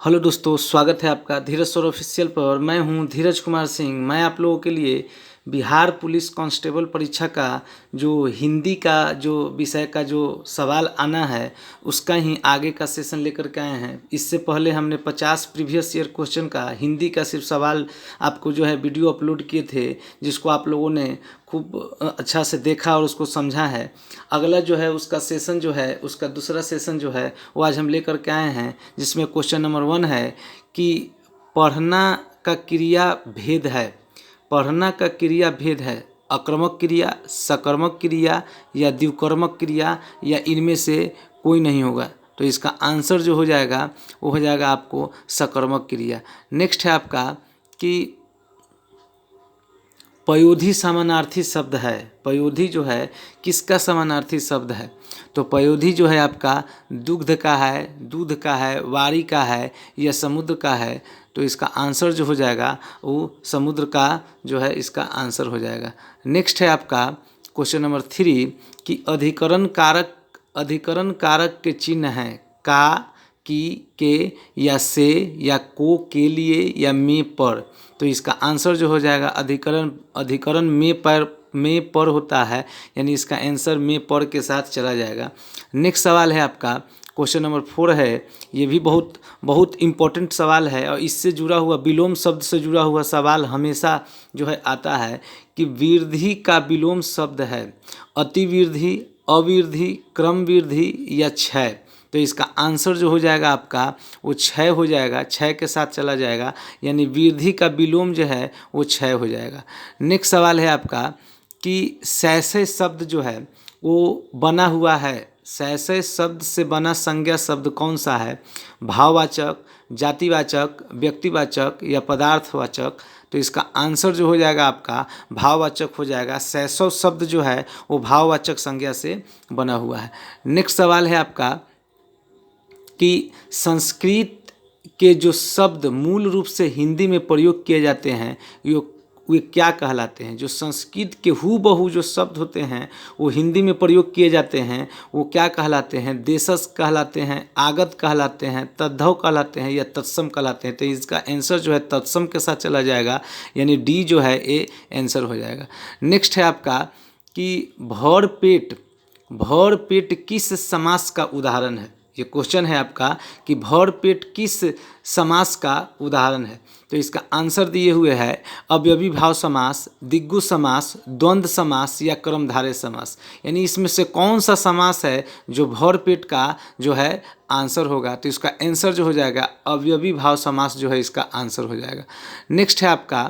Hello दोस्तों, स्वागत है आपका धीरज सर ऑफिशियल पर। मैं हूं धीरज कुमार सिंह। मैं आप लोगों के लिए बिहार पुलिस कांस्टेबल परीक्षा का जो हिंदी का जो विषय का जो सवाल आना है उसका ही आगे का सेशन लेकर के आए हैं। इससे पहले हमने 50 प्रीवियस ईयर क्वेश्चन का हिंदी का सिर्फ सवाल आपको जो है वीडियो अपलोड किए थे, जिसको आप लोगों ने खूब अच्छा से देखा और उसको समझा है। अगला जो है उसका सेशन जो है, उसका दूसरा सेशन जो है वो आज हम लेकर के आए हैं, जिसमें क्वेश्चन नंबर 1 है कि पढ़ना का क्रिया भेद है। पढ़ना का क्रिया भेद है आक्रामक क्रिया, सकर्मक क्रिया या द्विकर्मक क्रिया, या इनमें से कोई नहीं होगा। तो इसका आंसर जो हो जाएगा वो हो जाएगा आपको सकर्मक क्रिया। नेक्स्ट है आपका कि पयोधी समानार्थी शब्द है। पयोधी जो है किसका समानार्थी शब्द है? तो पयोधी जो है आपका दुग्ध का है, दूध का है, वारी का है या समुद्र का है। तो इसका आंसर जो हो जाएगा वो समुद्र का जो है इसका आंसर हो जाएगा। नेक्स्ट है आपका क्वेश्चन नंबर 3 कि अधिकरण कारक के चिन्ह हैं का, की, के या से या को, के लिए या में पर। तो इसका आंसर जो हो जाएगा अधिकरण में पर होता है, यानी इसका आंसर में पर के साथ चला जाएगा। नेक्स्ट सवाल है आपका क्वेश्चन नंबर 4 है। ये भी बहुत बहुत इम्पोर्टेंट सवाल है और इससे जुड़ा हुआ विलोम शब्द से जुड़ा हुआ सवाल हमेशा जो है आता है कि वृद्धि का विलोम शब्द है अतिवृद्धि, अवृद्धि, क्रम वृद्धि या क्षय। तो इसका आंसर जो हो जाएगा आपका वो क्षय हो जाएगा, क्षय के साथ चला जाएगा, यानी वृद्धि का विलोम जो है वो क्षय हो जाएगा। नेक्स्ट सवाल है आपका कि शय शब्द जो है वो बना हुआ है, शय शब्द से बना संज्ञा शब्द कौन सा है? भाववाचक, जातिवाचक, व्यक्तिवाचक या पदार्थवाचक। तो इसका आंसर जो हो जाएगा आपका भाववाचक हो जाएगा। शैशव शब्द जो है वो भाववाचक संज्ञा से बना हुआ है। नेक्स्ट सवाल है आपका कि संस्कृत के जो शब्द मूल रूप से हिंदी में प्रयोग किए जाते हैं वे क्या कहलाते हैं? जो संस्कृत के हूबहू जो शब्द होते हैं वो हिंदी में प्रयोग किए जाते हैं वो क्या कहलाते हैं? देशज कहलाते हैं, आगत कहलाते हैं, तद्धव कहलाते हैं या तत्सम कहलाते हैं। तो इसका आंसर जो है तत्सम के साथ चला जाएगा, यानी डी जो है ए आंसर हो जाएगा। नेक्स्ट है आपका कि भर पेट किस समास का उदाहरण है? ये क्वेश्चन है आपका कि भर पेट किस समास का उदाहरण है? तो इसका आंसर दिए हुए है अवयवी भाव समास, दिग्गु समास, द्वंद्व समास या कर्मधारय समास। यानी इसमें से कौन सा समास है जो भर पेट का जो है आंसर होगा? तो इसका आंसर जो हो जाएगा अवयवी भाव समास जो है इसका आंसर हो जाएगा। नेक्स्ट है आपका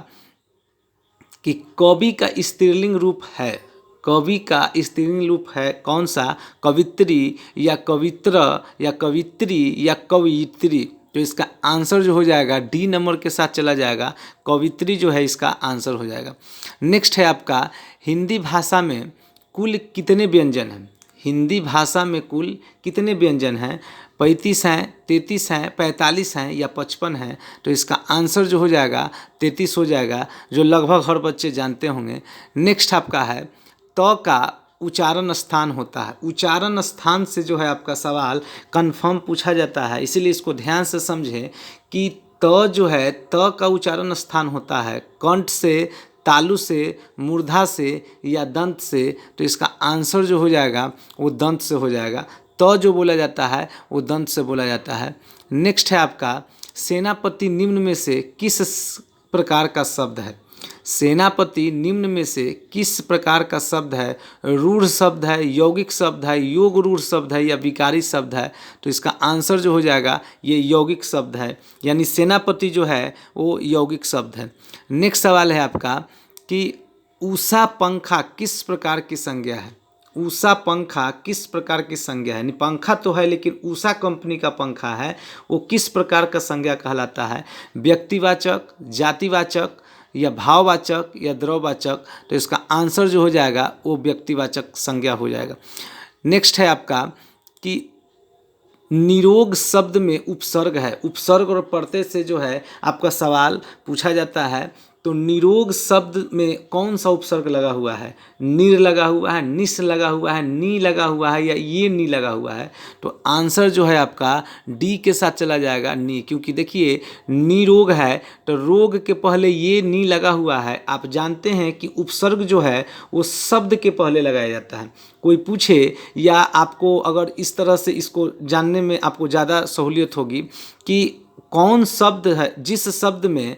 कि कवि का स्त्रीलिंग रूप है। कवि का स्त्रीलिंग रूप है कौन सा? कवित्री या कवित्र या कवित्री या कवियत्री। तो इसका आंसर जो हो जाएगा डी नंबर के साथ चला जाएगा, कवित्री जो है इसका आंसर हो जाएगा। नेक्स्ट है आपका हिंदी भाषा में कुल कितने व्यंजन हैं? हिंदी भाषा में कुल कितने व्यंजन हैं? 35 हैं, 33 हैं, 45 हैं या 55 हैं। तो इसका आंसर जो हो जाएगा 33 हो जाएगा, जो लगभग हर बच्चे जानते होंगे। नेक्स्ट आपका है त का उच्चारण स्थान होता है। उच्चारण स्थान से जो है आपका सवाल कंफर्म पूछा जाता है, इसीलिए इसको ध्यान से समझें कि त जो है त का उच्चारण स्थान होता है कंठ से, तालु से, मूर्धा से या दंत से। तो इसका आंसर जो हो जाएगा वो दंत से हो जाएगा। तो जो बोला जाता है वो दंत से बोला जाता है। नेक्स्ट है आपका सेनापति निम्न में से किस प्रकार का शब्द है? सेनापति निम्न में से किस प्रकार का शब्द है? रूढ़ शब्द है, यौगिक शब्द है, योग रूढ़ शब्द है या विकारी शब्द है? तो इसका आंसर जो हो जाएगा ये यौगिक शब्द है, यानी सेनापति जो है वो यौगिक शब्द है। नेक्स्ट सवाल है आपका कि उषा पंखा किस प्रकार की संज्ञा है? उषा पंखा किस प्रकार की संज्ञा है? यानी पंखा तो है लेकिन उषा कंपनी का पंखा है, वो किस प्रकार का संज्ञा कहलाता है? व्यक्तिवाचक, जातिवाचक या भाववाचक या द्रववाचक। तो इसका आंसर जो हो जाएगा वो व्यक्तिवाचक संज्ञा हो जाएगा। नेक्स्ट है आपका कि निरोग शब्द में उपसर्ग है। उपसर्ग और प्रत्यय से जो है आपका सवाल पूछा जाता है तो निरोग शब्द में कौन सा उपसर्ग लगा हुआ है? निर लगा हुआ है, निस लगा हुआ है, नी लगा हुआ है, या ये नी लगा हुआ है? तो आंसर जो है आपका डी के साथ चला जाएगा, नी। क्योंकि देखिए निरोग है तो रोग के पहले ये नी लगा हुआ है। आप जानते हैं कि उपसर्ग जो है वो शब्द के पहले लगाया जाता है। कोई पूछे या आपको अगर इस तरह से इसको जानने में आपको ज़्यादा सहूलियत होगी कि कौन शब्द है जिस शब्द में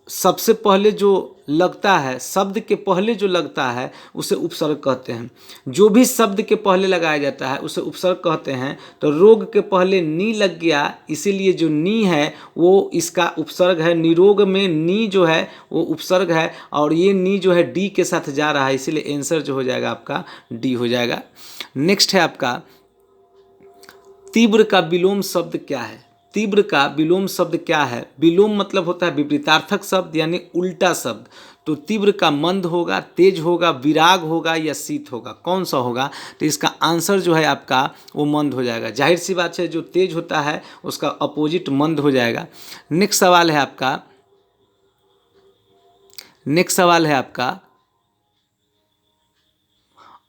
सबसे पहले जो लगता है, शब्द के पहले जो लगता है उसे उपसर्ग कहते हैं। जो भी शब्द के पहले लगाया जाता है उसे उपसर्ग कहते हैं। तो रोग के पहले नी लग गया, इसीलिए जो नी है वो इसका उपसर्ग है। निरोग में नी जो है वो उपसर्ग है और ये नी जो है डी के साथ जा रहा है, इसीलिए आंसर जो हो जाएगा आपका डी हो जाएगा। नेक्स्ट है आपका तीव्र का विलोम शब्द क्या है? तीव्र का विलोम शब्द क्या है? विलोम मतलब होता है विपरीतार्थक शब्द यानी उल्टा शब्द। तो तीव्र का मंद होगा, तेज होगा, विराग होगा या शीत होगा? कौन सा होगा? तो इसका आंसर जो है आपका वो मंद हो जाएगा। जाहिर सी बात है जो तेज होता है उसका अपोजिट मंद हो जाएगा। नेक्स्ट सवाल है आपका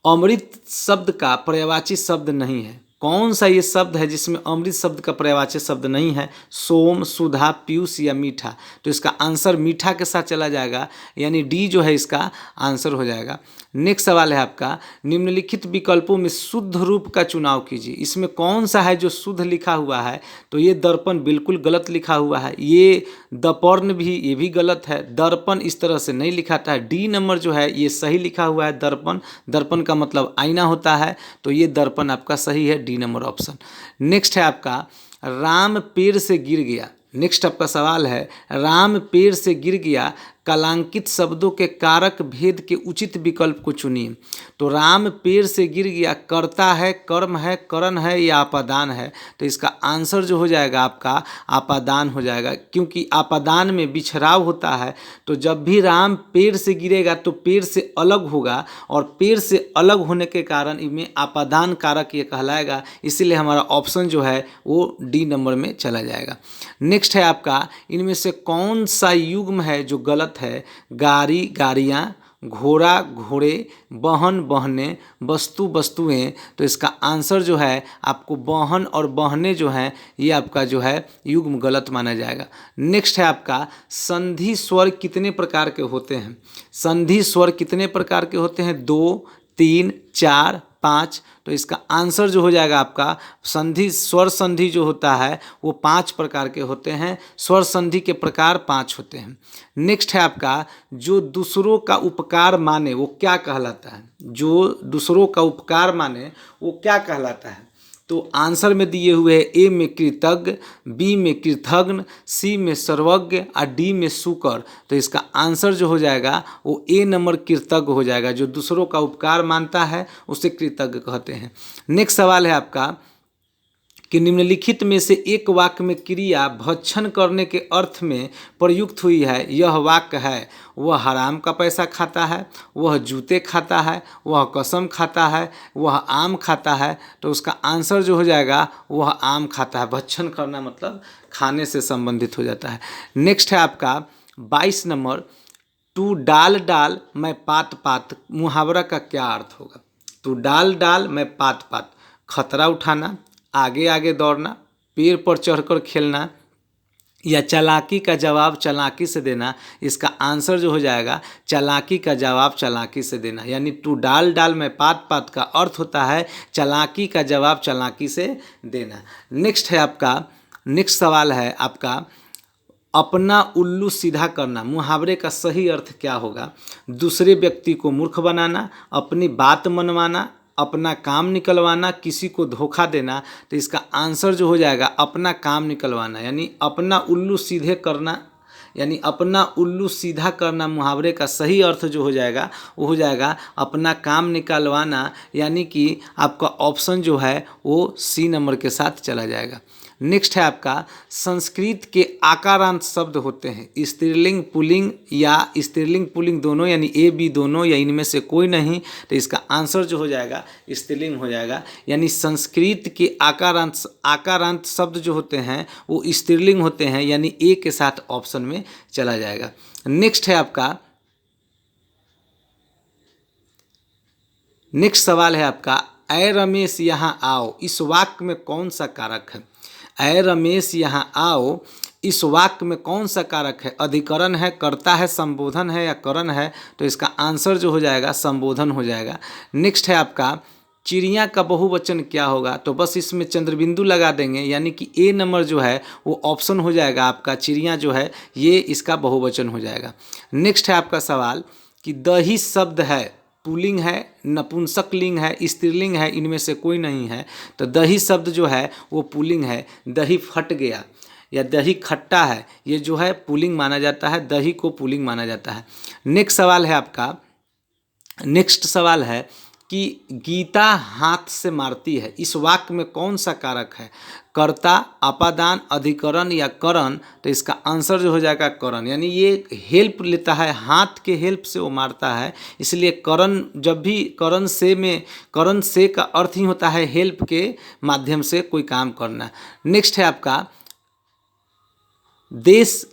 अमृत शब्द का पर्यायवाची शब्द नहीं है। कौन सा ये शब्द है जिसमें अमृत शब्द का पर्यायवाची शब्द नहीं है? सोम, सुधा, पीयूष या मीठा? तो इसका आंसर मीठा के साथ चला जाएगा, यानी डी जो है इसका आंसर हो जाएगा। नेक्स्ट सवाल है आपका निम्नलिखित विकल्पों में शुद्ध रूप का चुनाव कीजिए। इसमें कौन सा है जो शुद्ध लिखा हुआ है? तो ये दर्पण बिल्कुल गलत लिखा हुआ है। ये दर्पण भी, ये भी गलत है। दर्पण इस तरह से नहीं लिखा था। डी नंबर जो है ये सही लिखा हुआ है। दर्पण, दर्पण का मतलब आईना होता है, तो ये दर्पण आपका सही है, डी नंबर ऑप्शन। नेक्स्ट है आपका राम पेड़ से गिर गया। नेक्स्ट आपका सवाल है राम पेड़ से गिर गया, कलांकित शब्दों के कारक भेद के उचित विकल्प को चुनिए। तो राम पेड़ से गिर गया कर्ता है, कर्म है, करण है या आपादान है? तो इसका आंसर जो हो जाएगा आपका आपादान हो जाएगा, क्योंकि आपादान में बिछराव होता है। तो जब भी राम पेड़ से गिरेगा तो पेड़ से अलग होगा और पेड़ से अलग होने के कारण इनमें आपादान कारक ये कहलाएगा। इसीलिए हमारा ऑप्शन जो है वो डी नंबर में चला जाएगा। नेक्स्ट है आपका इनमें से कौन सा युग्म है जो गलत है? गाड़ी, गाड़ियाँ, घोड़ा, घोड़े, वाहन, बहनें, वस्तु, वस्तुएं। तो इसका आंसर जो है आपको वाहन और बहनें जो हैं ये आपका जो है युग्म गलत माना जाएगा। नेक्स्ट है आपका संधि स्वर कितने प्रकार के होते हैं? संधि स्वर कितने प्रकार के होते हैं? 2, 3, 4, 5। तो इसका आंसर जो हो जाएगा आपका संधि, स्वर संधि जो होता है वो 5 प्रकार के होते हैं। स्वर संधि के प्रकार 5 होते हैं। नेक्स्ट है आपका जो दूसरों का उपकार माने वो क्या कहलाता है? जो दूसरों का उपकार माने वो क्या कहलाता है? तो आंसर में दिए हुए ए में कृतज्ञ, बी में कृतघ्न, सी में सर्वज्ञ और डी में शुकर। तो इसका आंसर जो हो जाएगा वो ए नंबर कृतज्ञ हो जाएगा। जो दूसरों का उपकार मानता है उसे कृतज्ञ कहते हैं। नेक्स्ट सवाल है आपका कि निम्नलिखित में से एक वाक्य में क्रिया भक्षण करने के अर्थ में प्रयुक्त हुई है। यह वाक्य है वह हराम का पैसा खाता है, वह जूते खाता है, वह कसम खाता है, वह आम खाता है। तो उसका आंसर जो हो जाएगा वह आम खाता है। भक्षण करना मतलब खाने से संबंधित हो जाता है। नेक्स्ट है आपका 22 नंबर तू डाल डाल मैं पात पात, मुहावरा का क्या अर्थ होगा? तू डाल डाल मैं पात पात, खतरा उठाना, आगे आगे दौड़ना, पेड़ पर चढ़कर खेलना या चालाकी का जवाब चालाकी से देना। इसका आंसर जो हो जाएगा चालाकी का जवाब चालाकी से देना। यानी तू डाल डाल में पात पात का अर्थ होता है चालाकी का जवाब चालाकी से देना। नेक्स्ट है आपका नेक्स्ट सवाल है आपका अपना उल्लू सीधा करना, मुहावरे का सही अर्थ क्या होगा? दूसरे व्यक्ति को मूर्ख बनाना, अपनी बात मनवाना, अपना काम निकलवाना, किसी को धोखा देना। तो इसका आंसर जो हो जाएगा अपना काम निकलवाना, यानी अपना उल्लू सीधे करना, यानी अपना उल्लू सीधा करना। मुहावरे का सही अर्थ जो हो जाएगा वो हो जाएगा अपना काम निकलवाना, यानी कि आपका ऑप्शन जो है वो सी नंबर के साथ चला जाएगा। नेक्स्ट है आपका संस्कृत के आकारांत शब्द होते हैं स्त्रीलिंग पुल्लिंग या स्त्रीलिंग पुल्लिंग दोनों, यानी ए बी दोनों या इनमें से कोई नहीं। तो इसका आंसर जो हो जाएगा स्त्रीलिंग हो जाएगा। यानी संस्कृत के आकारांत शब्द जो होते हैं वो स्त्रीलिंग होते हैं, यानी ए के साथ ऑप्शन में चला जाएगा। नेक्स्ट है आपका, नेक्स्ट सवाल है आपका, ऐ रमेश यहाँ आओ, इस वाक्य में कौन सा कारक है? ऐ रमेश यहाँ आओ, इस वाक्य में कौन सा कारक है? अधिकरण है, कर्ता है, संबोधन है या करण है? तो इसका आंसर जो हो जाएगा संबोधन हो जाएगा। नेक्स्ट है आपका, चिड़िया का बहुवचन क्या होगा? तो बस इसमें चंद्रबिंदु लगा देंगे, यानी कि ए नंबर जो है वो ऑप्शन हो जाएगा आपका, चिड़िया जो है ये इसका बहुवचन हो जाएगा। नेक्स्ट है आपका सवाल कि दही शब्द है, पुल्लिंग है, नपुंसक लिंग है, स्त्रीलिंग है, इनमें से कोई नहीं है। तो दही शब्द जो है वो पुल्लिंग है। दही फट गया या दही खट्टा है, ये जो है पुल्लिंग माना जाता है, दही को पुल्लिंग माना जाता है। नेक्स्ट सवाल है आपका, नेक्स्ट सवाल है कि गीता हाथ से मारती है, इस वाक्य में कौन सा कारक है? कर्ता, अपादान, अधिकरण या करण? तो इसका आंसर जो हो जाएगा करण, यानी ये हेल्प लेता है, हाथ के हेल्प से वो मारता है, इसलिए करण, जब भी करण से में, करण से का अर्थ ही होता है हेल्प के माध्यम से कोई काम करना। नेक्स्ट है आपका, देश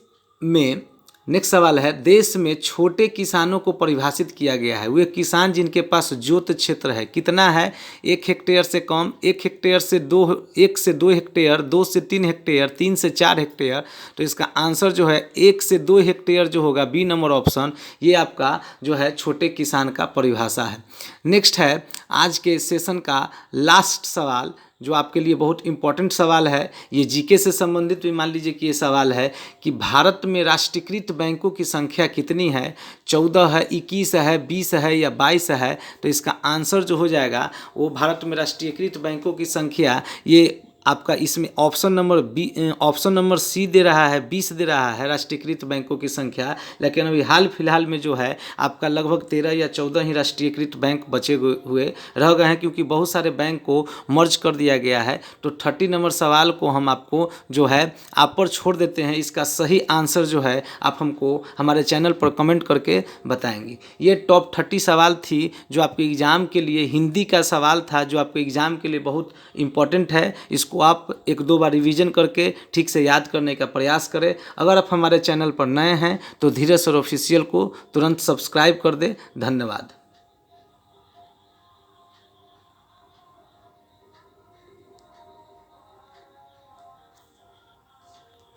में, नेक्स्ट सवाल है, देश में छोटे किसानों को परिभाषित किया गया है। वे किसान जिनके पास जोत क्षेत्र है, कितना है? 1 हेक्टेयर से कम, 1 हेक्टेयर से 2, 1 से 2 हेक्टेयर, 2 से 3 हेक्टेयर, 3 से 4 हेक्टेयर। तो इसका आंसर जो है 1 से 2 हेक्टेयर जो होगा, बी नंबर ऑप्शन, ये आपका जो है छोटे किसान का परिभाषा है। नेक्स्ट है आज के सेशन का लास्ट सवाल, जो आपके लिए बहुत इंपॉर्टेंट सवाल है, ये जीके से संबंधित भी मान लीजिए कि ये सवाल है कि भारत में राष्ट्रीयकृत बैंकों की संख्या कितनी है? 14 है, 21 है, 20 है या 22 है? तो इसका आंसर जो हो जाएगा वो भारत में राष्ट्रीयकृत बैंकों की संख्या, ये आपका इसमें ऑप्शन नंबर सी दे रहा है, 20 दे रहा है राष्ट्रीयकृत बैंकों की संख्या। लेकिन अभी हाल फिलहाल में जो है आपका लगभग 13 या 14 ही राष्ट्रीयकृत बैंक बचे हुए रह गए हैं, क्योंकि बहुत सारे बैंक को मर्ज कर दिया गया है। तो 30 नंबर सवाल को हम आपको जो है आप पर छोड़ देते हैं, इसका सही आंसर जो है आप हमको हमारे चैनल पर कमेंट करके बताएंगे। ये टॉप 30 सवाल थी जो आपके एग्ज़ाम के लिए, हिंदी का सवाल था जो आपके एग्ज़ाम के लिए बहुत इंपॉर्टेंट है। इसको आप 1-2 बार रिवीजन करके ठीक से याद करने का प्रयास करें। अगर आप हमारे चैनल पर नए हैं तो धीरे सर ऑफिशियल को तुरंत सब्सक्राइब कर दें। धन्यवाद।